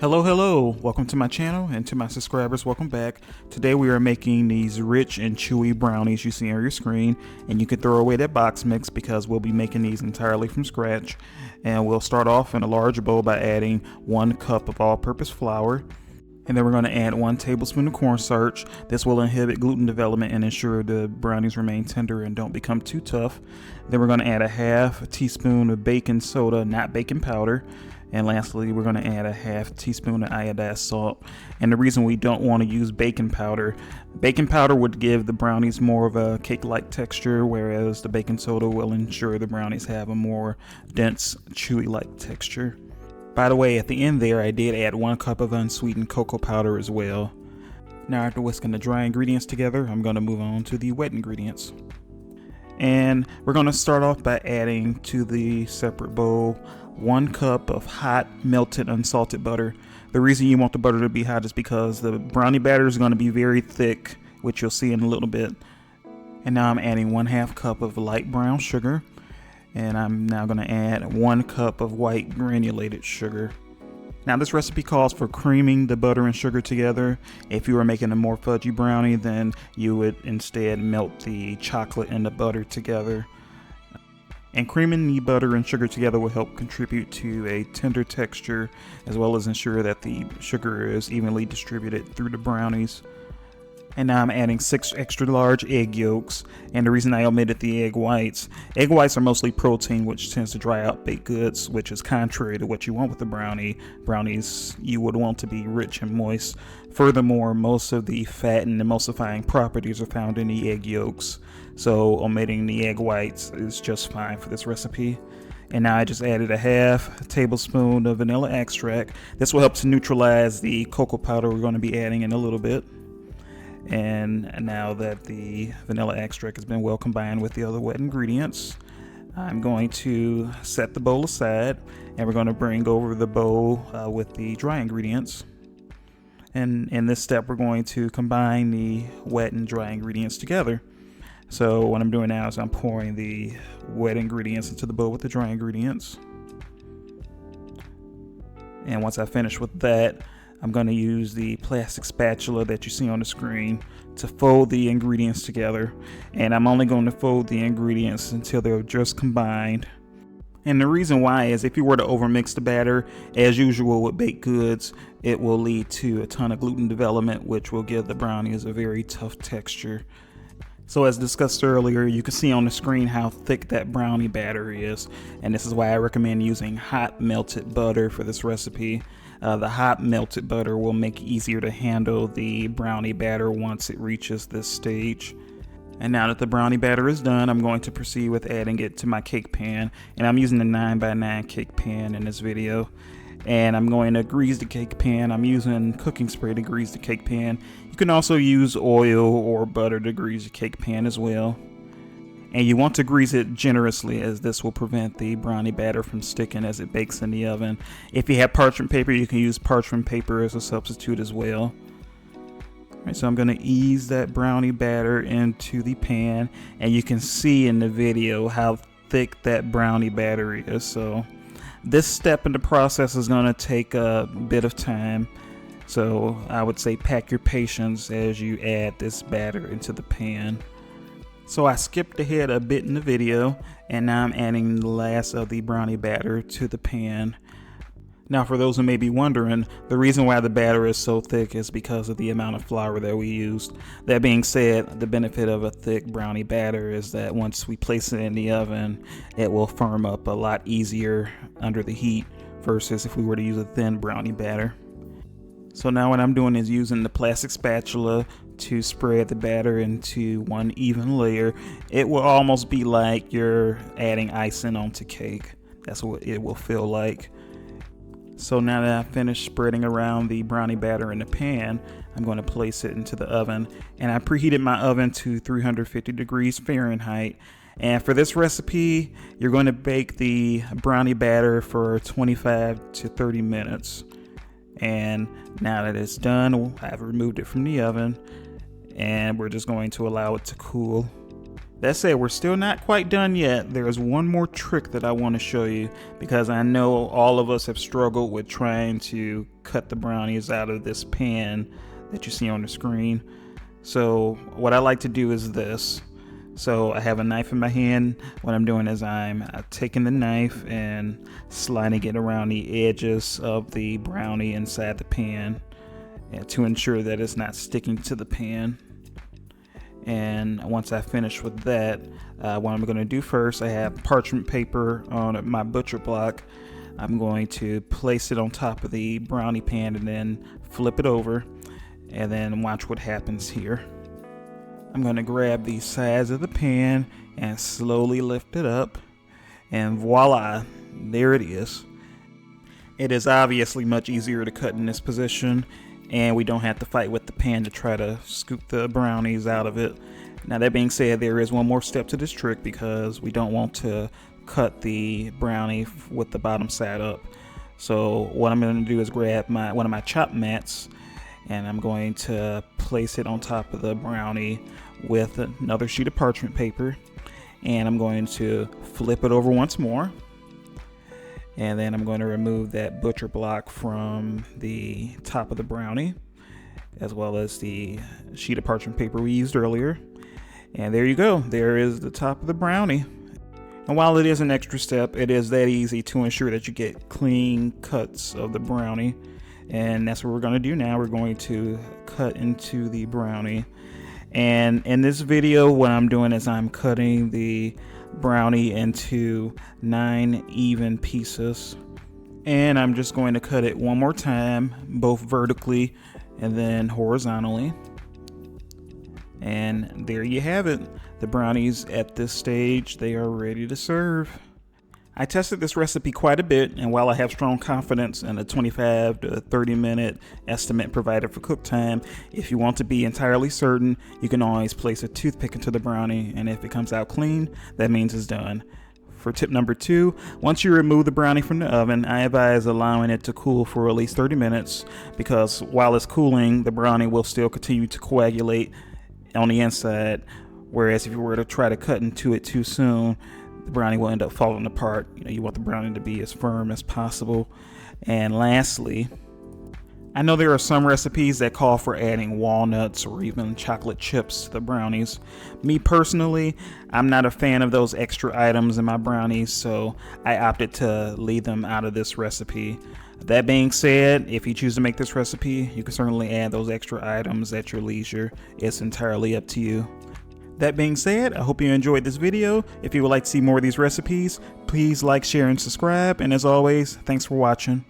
Hello, welcome to my channel, and to my subscribers, welcome back. Today we are making these rich and chewy brownies you see on your screen, and you can throw away that box mix because we'll be making these entirely from scratch. And we'll start off in a large bowl by adding 1 cup of all-purpose flour, and then we're going to add 1 tablespoon of cornstarch. This will inhibit gluten development and ensure the brownies remain tender and don't become too tough. Then we're going to add a half teaspoon of baking soda, not baking powder. And lastly, we're going to add a half teaspoon of iodized salt. And the reason we don't want to use baking powder would give the brownies more of a cake-like texture, whereas the baking soda will ensure the brownies have a more dense, chewy-like texture. By the way, at the end there, I did add 1 cup of unsweetened cocoa powder as well. Now, after whisking the dry ingredients together, I'm going to move on to the wet ingredients. And we're going to start off by adding to the separate bowl 1 cup of hot melted unsalted butter. The reason you want the butter to be hot is because the brownie batter is going to be very thick, which you'll see in a little bit. And now I'm adding 1/2 cup of light brown sugar, and I'm now going to add 1 cup of white granulated sugar. Now this recipe calls for creaming the butter and sugar together. If you were making a more fudgy brownie, then you would instead melt the chocolate and the butter together. And creaming the butter and sugar together will help contribute to a tender texture, as well as ensure that the sugar is evenly distributed through the brownies. And now I'm adding 6 extra large egg yolks, and the reason I omitted the egg whites are mostly protein, which tends to dry out baked goods, which is contrary to what you want with the brownies. You would want to be rich and moist. Furthermore, most of the fat and emulsifying properties are found in the egg yolks, so omitting the egg whites is just fine for this recipe. And now I just added a half tablespoon of vanilla extract. This will help to neutralize the cocoa powder we're going to be adding in a little bit. And now that the vanilla extract has been well combined with the other wet ingredients, I'm going to set the bowl aside, and we're going to bring over the bowl with the dry ingredients. And in this step, we're going to combine the wet and dry ingredients together. So what I'm doing now is I'm pouring the wet ingredients into the bowl with the dry ingredients. And once I finish with that, I'm going to use the plastic spatula that you see on the screen to fold the ingredients together. And I'm only going to fold the ingredients until they're just combined. And the reason why is if you were to overmix the batter, as usual with baked goods, it will lead to a ton of gluten development, which will give the brownies a very tough texture. So as discussed earlier, you can see on the screen how thick that brownie batter is. And this is why I recommend using hot melted butter for this recipe. The hot melted butter will make it easier to handle the brownie batter once it reaches this stage. And now that the brownie batter is done, I'm going to proceed with adding it to my cake pan. And I'm using the 9x9 cake pan in this video. And I'm going to grease the cake pan. I'm using cooking spray to grease the cake pan. You can also use oil or butter to grease the cake pan as well. And you want to grease it generously, as this will prevent the brownie batter from sticking as it bakes in the oven. If you have parchment paper, you can use parchment paper as a substitute as well. Alright, so I'm going to ease that brownie batter into the pan, and you can see in the video how thick that brownie batter is. So this step in the process is going to take a bit of time. So I would say pack your patience as you add this batter into the pan. So I skipped ahead a bit in the video, and now I'm adding the last of the brownie batter to the pan. Now for those who may be wondering, the reason why the batter is so thick is because of the amount of flour that we used. That being said, the benefit of a thick brownie batter is that once we place it in the oven, it will firm up a lot easier under the heat versus if we were to use a thin brownie batter. So now what I'm doing is using the plastic spatula to spread the batter into one even layer. It will almost be like you're adding icing onto cake. That's what it will feel like. So now that I've finished spreading around the brownie batter in the pan, I'm going to place it into the oven. And I preheated my oven to 350 degrees Fahrenheit. And for this recipe, you're going to bake the brownie batter for 25 to 30 minutes. And now that it's done, I've removed it from the oven, and we're just going to allow it to cool. That said, we're still not quite done yet. There's one more trick that I want to show you, because I know all of us have struggled with trying to cut the brownies out of this pan that you see on the screen. So what I like to do is this. So I have a knife in my hand. What I'm doing is I'm taking the knife and sliding it around the edges of the brownie inside the pan, and to ensure that it's not sticking to the pan. And once I finish with that, what I'm going to do first, I have parchment paper on my butcher block. I'm going to place it on top of the brownie pan and then flip it over, and then watch what happens here. I'm going to grab the sides of the pan and slowly lift it up, and voila, there it is. It is obviously much easier to cut in this position, and we don't have to fight with the pan to try to scoop the brownies out of it. Now, that being said, there is one more step to this trick, because we don't want to cut the brownie with the bottom side up. So what I'm going to do is grab one of my chop mats, and I'm going to place it on top of the brownie with another sheet of parchment paper, and I'm going to flip it over once more. And then I'm going to remove that butcher block from the top of the brownie, as well as the sheet of parchment paper we used earlier. And there you go. There is the top of the brownie. And while it is an extra step, it is that easy to ensure that you get clean cuts of the brownie. And that's what we're going to do now. We're going to cut into the brownie. And in this video, what I'm doing is I'm cutting the brownie into 9 even pieces, and I'm just going to cut it one more time, both vertically and then horizontally. And there you have it. The brownies at this stage, they are ready to serve. I tested this recipe quite a bit, and while I have strong confidence in the 25 to 30 minute estimate provided for cook time, if you want to be entirely certain, you can always place a toothpick into the brownie, and if it comes out clean, that means it's done. For tip number 2, once you remove the brownie from the oven, I advise allowing it to cool for at least 30 minutes, because while it's cooling, the brownie will still continue to coagulate on the inside, whereas if you were to try to cut into it too soon, the brownie will end up falling apart. You want the brownie to be as firm as possible. And lastly, I know there are some recipes that call for adding walnuts or even chocolate chips to the brownies. Me personally, I'm not a fan of those extra items in my brownies, so I opted to leave them out of this recipe. That being said, if you choose to make this recipe, you can certainly add those extra items at your leisure. It's entirely up to you. That being said, I hope you enjoyed this video. If you would like to see more of these recipes, please like, share, and subscribe. And as always, thanks for watching.